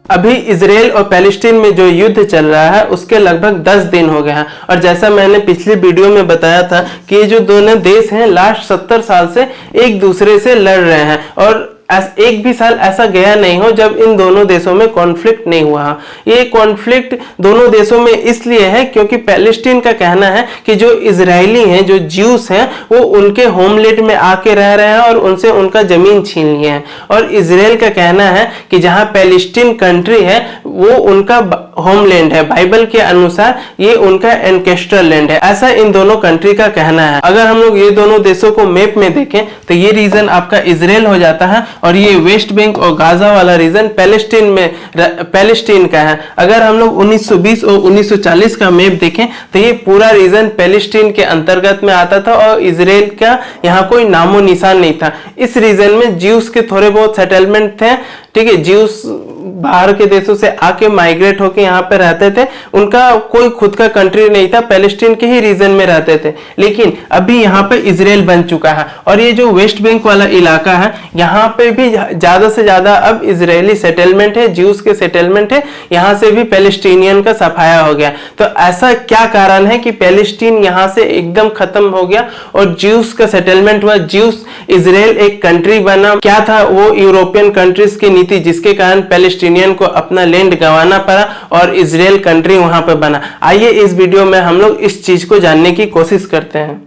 अभी इजराइल और पैलेस्टीन में जो युद्ध चल रहा है उसके लगभग 10 दिन हो गए हैं और जैसा मैंने पिछली वीडियो में बताया था कि ये जो दोनों देश हैं लास्ट 70 साल से एक दूसरे से लड़ रहे हैं और एक भी साल ऐसा गया नहीं हो जब इन दोनों देशों में कॉन्फ्लिक्ट नहीं हुआ। ये कॉन्फ्लिक्ट दोनों देशों में इसलिए है क्योंकि पैलेस्टीन का कहना है कि जो इजरायली हैं, जो ज्यूस हैं, वो उनके होमलैंड में आके रह रहे हैं और उनसे उनका जमीन छीन लिए हैं। और इजराइल का कहना है कि जहां पैलेस्टीन कंट्री है वो उनका होमलैंड है, बाइबल के अनुसार ये उनका एंकेस्ट्रल लैंड है। ऐसा इन दोनों कंट्री का कहना है। अगर हम लोग ये दोनों देशों को मैप में देखें तो ये रीजन आपका इजराइल हो जाता है और ये वेस्ट बैंक और गाजा वाला रीजन पैलेस्टीन का है। अगर हम लोग 1920 और 1940 का मैप देखें तो ये पूरा रीजन पैलेस्टीन के अंतर्गत में आता था और इजराइल का यहाँ कोई नामो निशान नहीं था। इस रीजन में ज्यूस के थोड़े बहुत सेटलमेंट थे, ठीक है। ज्यूस बाहर के देशों से आके माइग्रेट होके यहाँ पे रहते थे, उनका कोई खुद का कंट्री नहीं था, पैलेस्टीन के ही रीजन में रहते थे। लेकिन अभी यहाँ पे इजराइल बन चुका है और ये जो वेस्ट बैंक वाला इलाका है यहाँ पे भी ज्यादा से ज्यादा अब इजरायली सेटलमेंट है, ज्यूस के सेटलमेंट है, यहाँ से भी पैलेस्टीनियन का सफाया हो गया। तो ऐसा क्या कारण है कि पैलेस्टीन यहाँ से एकदम खत्म हो गया और ज्यूस का सेटलमेंट हुआ, ज्यूस इजराइल एक कंट्री बना। क्या था वो यूरोपियन कंट्रीज की नीति जिसके कारण पैलेस्टीनियन को अपना लैंड गंवाना पड़ा और इजराइल कंट्री वहां पर बना। आइए इस वीडियो में हम लोग इस चीज को जानने की कोशिश करते हैं।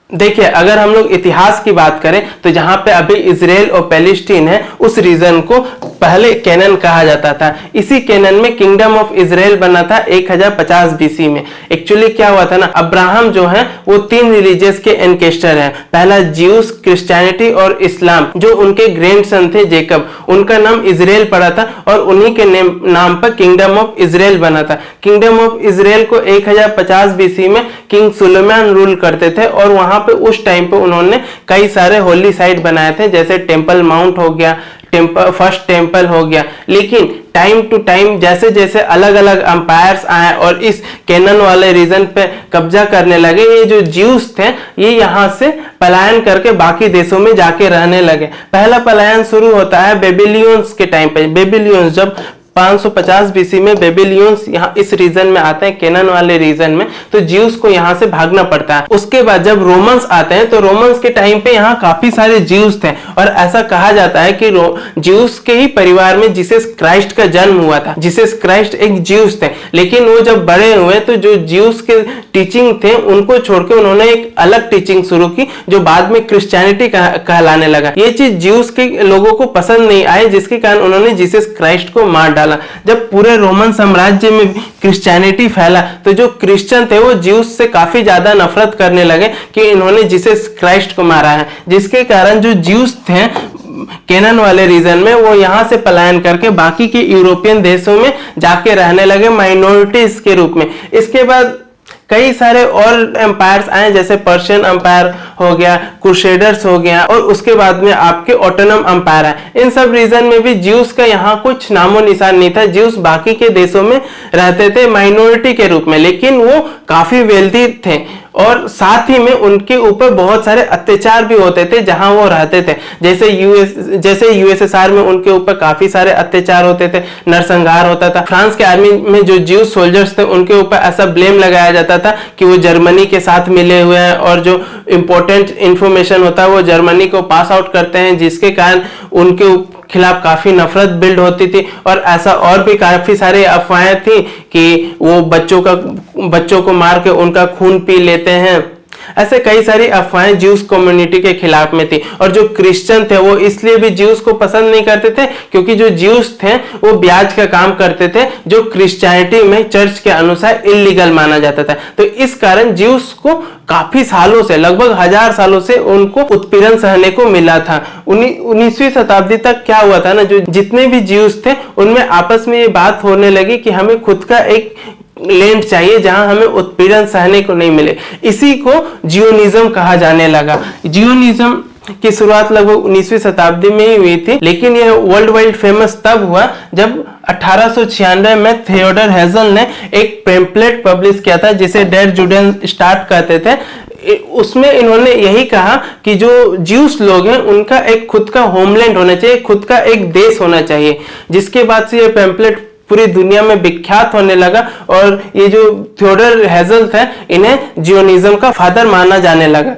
देखिए, अगर हम लोग इतिहास की बात करें तो जहां पे अभी इजराइल और पैलेस्टीन है उस रीजन को पहले कैनन कहा जाता था। इसी कैनन में किंगडम ऑफ इजराइल बना था 1050 बीसी में। एक्चुअली क्या हुआ था ना, अब्राहम जो है वो 3 रिलीजियस के एनकेस्टर हैं। पहला ज्यूस, क्रिश्चियनिटी और इस्लाम। जो उनके ग्रैंडसन थे जेकब, उनका नाम इजराइल पड़ा था और उन्हीं के नाम पर किंगडम ऑफ इजराइल बना था। किंगडम ऑफ इजराइल को 1050 बीसी में किंग सुलेमान रूल करते थे और वहां पे उस टाइम पे उन्होंने कई सारे होली साइट बनाए थे, जैसे टेंपल माउंट हो गया, फर्स्ट टेंपल हो गया। लेकिन टाइम टू टाइम जैसे जैसे अलग अलग अंपायर्स आए और इस कैनन वाले रीजन पे कब्जा करने लगे, ये जो ज्यूस थे ये यहाँ से पलायन करके बाकी देशों में जाके रहने लगे। पहला पलायन शुरू होता है बेबीलियंस के टाइम पे। बेबीलियंस जब 550 बीसी में बेबीलियंस यहाँ इस रीजन में आते हैं, कैनन वाले रीजन में, तो ज्यूस को यहाँ से भागना पड़ता है। उसके बाद जब रोमन्स आते हैं तो रोमन्स के टाइम पे यहाँ काफी सारे ज्यूस थे और ऐसा कहा जाता है कि ज्यूस के ही परिवार में जीसस क्राइस्ट का जन्म हुआ था। जीसस क्राइस्ट एक ज्यूस थे, लेकिन वो जब बड़े हुए तो जो ज्यूस के टीचिंग थे उनको छोड़ के उन्होंने एक अलग टीचिंग शुरू की जो बाद में क्रिश्चियनिटी कहलाने लगा। ये चीज ज्यूस के लोगों को पसंद नहीं आई, जिसके कारण उन्होंने जीसस क्राइस्ट को मार डाला। जब पूरे रोमन साम्राज्य में क्रिश्चियनिटी फैला तो जो क्रिश्चियन थे वो ज्यूस से काफी ज्यादा नफरत करने लगे कि इन्होंने जीसस क्राइस्ट को मारा है, जिसके कारण जो ज्यूस थे कैनन वाले रीजन में वो यहाँ से पलायन करके बाकी के यूरोपियन देशों में जाके रहने लगे माइनॉरिटीज के रूप में। इसके बाद कई सारे और एम्पायर्स आए, जैसे पर्शियन एम्पायर हो गया, क्रूसेडर्स हो गया और उसके बाद में आपके ऑटोनम एम्पायर आए। इन सब रीजन में भी ज्यूस का यहाँ कुछ नामो निशान नहीं था। ज्यूस बाकी के देशों में रहते थे माइनॉरिटी के रूप में, लेकिन वो काफी वेल्दी थे और साथ ही में उनके ऊपर बहुत सारे अत्याचार भी होते थे जहां वो रहते थे। जैसे यूएसएसआर में उनके ऊपर काफी सारे अत्याचार होते थे, नरसंहार होता था। फ्रांस के आर्मी में जो ज्यूस सोल्जर्स थे उनके ऊपर ऐसा ब्लेम लगाया जाता था कि वो जर्मनी के साथ मिले हुए हैं और जो इंपॉर्टेंट इंफॉर्मेशन होता है वो जर्मनी को पास आउट करते हैं, जिसके कारण उनके खिलाफ काफी नफरत बिल्ड होती थी। और ऐसा और भी काफी सारी अफवाहें थी कि वो बच्चों को मार के उनका खून पी लेते हैं। ऐसे कई सारी अफवाहें ज्यूस कम्युनिटी के खिलाफ में थी। और जो क्रिश्चियन थे वो इसलिए भी ज्यूस को पसंद नहीं करते थे क्योंकि जो ज्यूस थे वो ब्याज का काम करते थे, जो क्रिश्चियनिटी में चर्च के अनुसार इलीगल माना जाता था। तो इस कारण ज्यूस को काफी सालों से, लगभग 1000 सालों से उनको उत्पीड़न सहने को मिला था। 19वीं शताब्दी तक क्या हुआ था ना, जो जितने भी ज्यूस थे उनमें आपस में ये बात होने लगी कि हमें खुद का एक लैंड चाहिए जहां हमें उत्पीड़न सहने को नहीं मिले। इसी को जियोनिज्म कहा जाने लगा। जियोनिज्म की शुरुआत लगभग 19वीं शताब्दी में ही हुई थी, लेकिन यह वर्ल्ड वाइड फेमस तब हुआ जब 1896 में थियोडर हेजल ने एक पेम्पलेट पब्लिश किया था जिसे डेर जुडेन स्टार्ट कहते थे। उसमें इन्होंने यही कहा कि जो ज्यूस लोग हैं उनका एक खुद का होमलैंड होना चाहिए, खुद का एक देश होना चाहिए। जिसके बाद से ये पेम्पलेट पूरी दुनिया में विख्यात होने लगा और ये जो थियोडर हेजल थे इन्हें जियोनिज्म का फादर माना जाने लगा।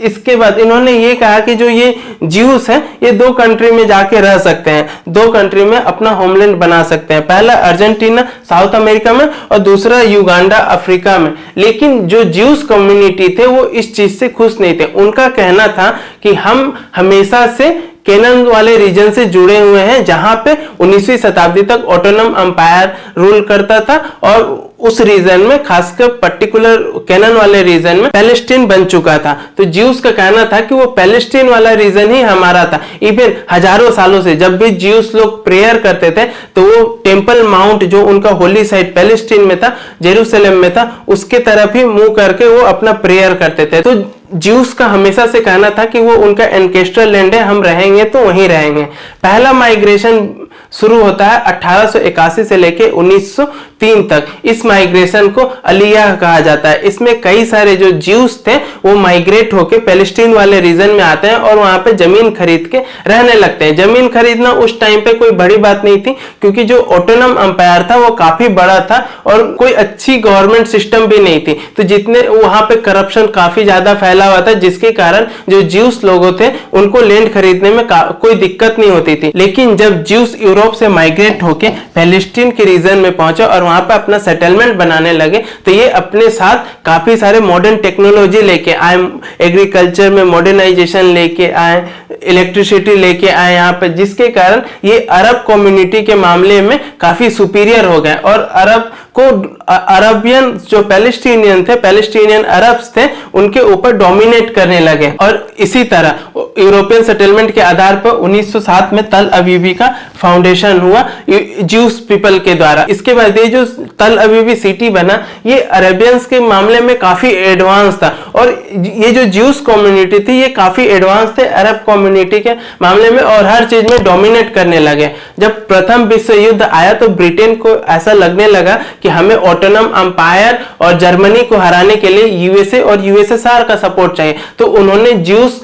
इसके बाद इन्होंने ये कहा कि जो ये ज्यूस है ये 2 कंट्री में जाके रह सकते हैं, 2 कंट्री में अपना होमलैंड बना सकते हैं, पहला अर्जेंटीना साउथ अमेरिका में और दूसरा युगांडा अफ्रीका में। लेकिन जो ज्यूस कम्युनिटी थे वो इस चीज से खुश नहीं थे। उनका कहना था कि हम हमेशा से केनन वाले रीजन से जुड़े हुए हैं जहां पे 19वीं शताब्दी तक ऑटोनम अंपायर रूल करता था और उस रीजन में खासकर पर्टिकुलर केनन वाले रीजन में पैलेस्टीन बन चुका था। तो ज्यूस का कहना था कि वो पैलेस्टीन वाला रीजन ही हमारा था। इवन हजारों सालों से जब भी ज्यूस लोग प्रेयर करते थे तो वो टेम्पल माउंट जो उनका होली साइट पैलेस्टीन में था, जेरूसलम में था, उसके तरफ ही मुंह करके वो अपना प्रेयर करते थे। तो ज्यूस का हमेशा से कहना था कि वो उनका एंकेस्ट्रल लैंड है, हम रहेंगे तो वहीं रहेंगे। पहला माइग्रेशन शुरू होता है 1881 से लेके 1903 तक। इस माइग्रेशन को अलियाह कहा जाता है। इसमें कई सारे जो ज्यूस थे वो माइग्रेट होके पैलेस्टीन वाले रीजन में आते हैं और वहां पे जमीन खरीद के रहने लगते हैं। जमीन खरीदना उस टाइम पे कोई बड़ी बात नहीं थी क्योंकि जो ऑटोनम अंपायर था वो काफी बड़ा था और कोई अच्छी गवर्नमेंट सिस्टम भी नहीं थी। तो जितने वहां पे करप्शन काफी ज्यादा फैला हुआ था जिसके कारण जो ज्यूस लोगों थे उनको लैंड खरीदने में कोई दिक्कत नहीं होती थी। लेकिन जब ज्यूस यूरोप से माइग्रेट होके पैलेस्टीन के रीजन में पहुंचे और वहां पे अपना सेटलमेंट बनाने लगे तो ये अपने साथ काफी सारे मॉडर्न टेक्नोलॉजी लेके आए, एग्रीकल्चर में मॉडर्नाइजेशन लेके आए, इलेक्ट्रिसिटी लेके आए यहाँ पे, जिसके कारण ये अरब कम्युनिटी के मामले में काफी सुपीरियर हो गए और अरब को अरबियन जो पैलेस्टीनियन थे, पैलेस्टीनियन अरब्स थे, उनके ऊपर डोमिनेट करने लगे। और इसी तरह यूरोपियन सेटलमेंट के आधार पर 1907 में तल अवीवी का फाउंडेशन हुआ ज्यूस पीपल के द्वारा। इसके बाद ये जो तल अवीवी सिटी बना ये अरेबियंस के मामले में काफी एडवांस था और ये जो ज्यूस कम्युनिटी थी ये काफी एडवांस थे अरब कम्युनिटी के मामले में और हर चीज में डोमिनेट करने लगे। जब प्रथम विश्व युद्ध आया तो ब्रिटेन को ऐसा लगने लगा कि हमें ऑटोनम अंपायर और जर्मनी को हराने के लिए यूएसए और यूएसएसआर का सपोर्ट चाहिए। तो उन्होंने ज्यूस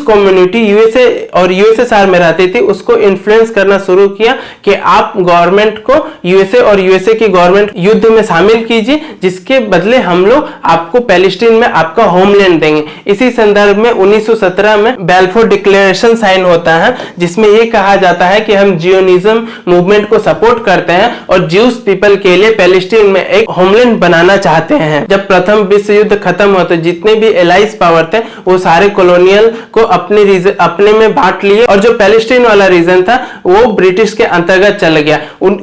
कम्युनिटी यूएसए और यूएसएसआर में रहती थी उसको इन्फ्लुएंस करना शुरू किया कि आप गवर्नमेंट को यूएसए और यूएसए की गवर्नमेंट युद्ध में शामिल कीजिए, जिसके बदले हम लोग आपको पैलेस्टीन में आपका होमलैंड देंगे। इसी संदर्भ में 1917 में बैल्फोर डिक्लेरेशन साइन होता है जिसमें यह कहा जाता है कि हम जियोनिज्म मूवमेंट को सपोर्ट करते हैं और ज्यूस पीपल के लिए पैलेस्टीन में एक होमलैंड बनाना चाहते हैं। जब प्रथम विश्व युद्ध खत्म हुआ तो जितने भी एलाइज पावर थे वो सारे कॉलोनियल को अपने में बांट लिए और जो पैलेस्टीन वाला रीजन था वो ब्रिटिश के अंतर्गत चला गया।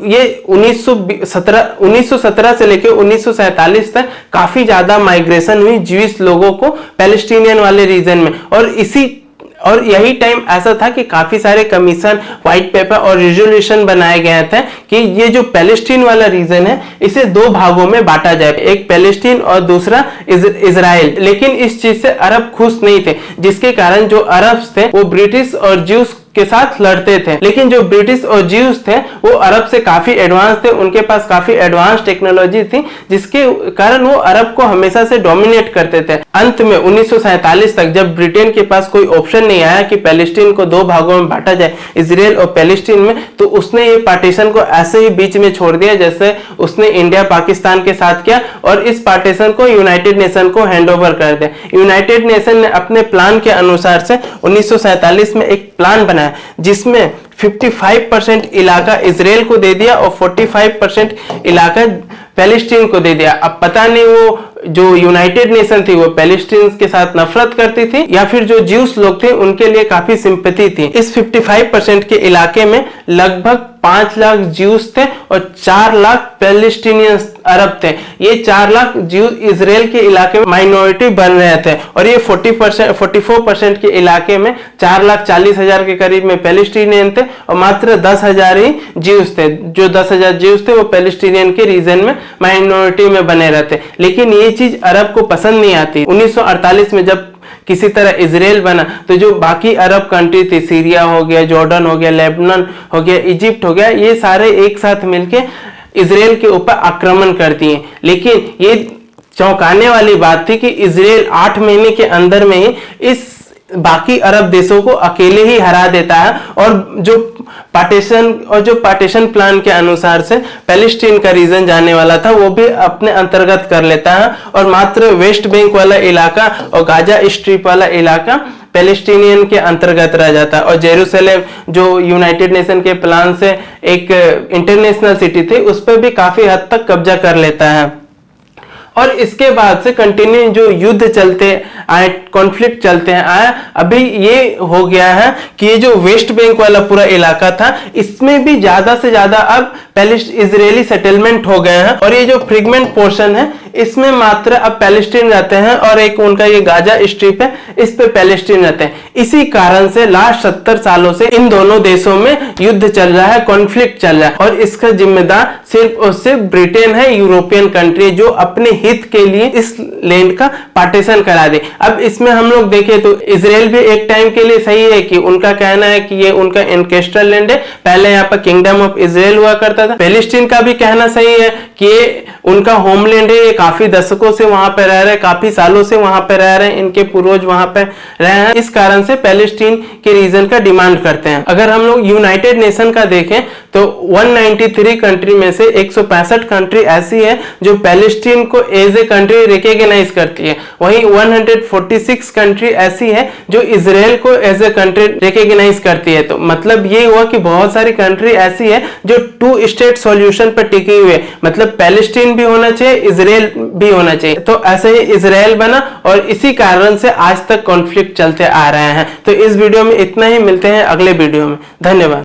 ये 1917 से लेकर 1947 तक काफी ज्यादा माइग्रेशन हुई ज्यूस लोगों को पैलेस्टीनियन वाले रीजन में और यही टाइम ऐसा था कि काफी सारे कमीशन, व्हाइट पेपर और रेजोल्यूशन बनाए गए थे कि ये जो पैलेस्टीन वाला रीजन है इसे 2 भागों में बांटा जाए, एक पैलेस्टीन और दूसरा इजराइल। लेकिन इस चीज से अरब खुश नहीं थे जिसके कारण जो अरब्स थे वो ब्रिटिश और ज्यूस के साथ लड़ते थे। लेकिन जो ब्रिटिश और ज्यूस थे वो अरब से काफी एडवांस थे, उनके पास काफी एडवांस टेक्नोलॉजी थी जिसके कारण वो अरब को हमेशा से डोमिनेट करते थे। अंत में 1947 तक जब ब्रिटेन के पास कोई ऑप्शन नहीं आया कि पैलेस्टीन को 2 भागों में बांटा जाए, इजराइल और पैलेस्टीन में, तो उसने ये पार्टीशन को ऐसे ही बीच में छोड़ दिया जैसे उसने इंडिया पाकिस्तान के साथ किया और इस पार्टीशन को यूनाइटेड नेशन को हैंड ओवर कर दिया। यूनाइटेड नेशन ने अपने प्लान के अनुसार से 1947 में एक प्लान बनाया जिसमें 55% इलाका इजराइल को दे दिया और 45% इलाका पैलेस्टीन को दे दिया। अब पता नहीं वो जो यूनाइटेड नेशन थी वो पैलेस्टीन के साथ नफरत करती थी या फिर जो ज्यूस लोग थे उनके लिए काफी सिंपैथी थी। इस 55% के इलाके में लगभग 5 लाख ज्यूस थे और 4 लाख पैलेस्टीनियन अरब थे। ये 4 लाख ज्यूस इजराइल के इलाके में माइनॉरिटी बन रहे थे और ये 44% के इलाके में 4,40,000 के करीब में पैलेस्टीनियन थे और मात्र 10,000 ही ज्यूस थे। जो 10,000 ज्यूस थे वो पैलेस्टीनियन के रीजन में माइनॉरिटी में बने रहते। लेकिन ये चीज अरब को पसंद नहीं आती। 1948 में जब किसी तरह इजराइल बना तो जो बाकी अरब कंट्री थी, सीरिया हो गया, जॉर्डन हो गया, लेबनान हो गया, इजिप्ट हो गया, ये सारे एक साथ मिलके इजराइल के ऊपर आक्रमण कर दिए। लेकिन ये चौंकाने वाली बात थी कि इजराइल 8 महीने के अंदर में ही इस बाकी अरब देशों को अकेले ही हरा देता है और जो पार्टीशन प्लान के अनुसार से पैलेस्टीन का रीजन जाने वाला था वो भी अपने अंतर्गत कर लेता है और मात्र वेस्ट बैंक वाला इलाका और गाजा स्ट्रिप वाला इलाका पैलेस्टीनियन के अंतर्गत रह जाता है और जेरूसलेम जो यूनाइटेड नेशन के प्लान से एक इंटरनेशनल सिटी थी उस पर भी काफी हद तक कब्जा कर लेता है। और इसके बाद से कंटिन्यू जो युद्ध चलते आए, कॉन्फ्लिक्ट चलते हैं आया, अभी ये हो गया है कि ये जो वेस्ट बैंक वाला पूरा इलाका था इसमें भी ज्यादा से ज्यादा अब इजरायली सेटलमेंट हो गए हैं और ये जो फ्रेगमेंट पोर्शन है इसमें मात्र अब पैलेस्टीन रहते हैं और एक उनका ये गाजा स्ट्रिप है इस पे पैलेस्टीन रहते हैं। इसी कारण से लास्ट 70 सालों से इन दोनों देशों में युद्ध चल रहा है, कॉन्फ्लिक्ट चल रहा है और इसका जिम्मेदार सिर्फ और सिर्फ ब्रिटेन है, यूरोपियन कंट्री जो अपने हित के लिए इस लैंड का पार्टीशन करा दे। अब इसमें हम लोग देखें तो इजराइल भी एक टाइम के लिए सही है कि उनका कहना है कि ये उनका एंकेस्ट्रल लैंड है, पहले यहाँ पर किंगडम ऑफ इजराइल हुआ करता था। पैलेस्टीन का भी कहना सही है कि ये उनका होमलैंड है, ये काफी दशकों से वहां पे रह रहे हैं, काफी सालों से वहां पे रह रहे हैं, इनके पूर्वज वहां पे रहे हैं, इस कारण से पैलेस्टीन के रीजन का डिमांड करते हैं। अगर हम लोग यूनाइटेड नेशन का देखें तो 193 कंट्री में से 165 कंट्री ऐसी है जो पैलेस्टीन को एज ए कंट्री रिकॉग्नाइज करती है, वहीं 146 कंट्री ऐसी है जो इजराइल को एज ए कंट्री रिकॉग्नाइज करती है। तो मतलब ये हुआ कि बहुत सारी कंट्री ऐसी है जो 2 स्टेट सॉल्यूशन पर टिकी हुई है, मतलब पैलेस्टीन भी होना चाहिए, इजराइल भी होना चाहिए। तो ऐसे ही इजराइल बना और इसी कारण से आज तक कॉन्फ्लिक्ट चलते आ रहे हैं। तो इस वीडियो में इतना ही, मिलते हैं अगले वीडियो में। धन्यवाद।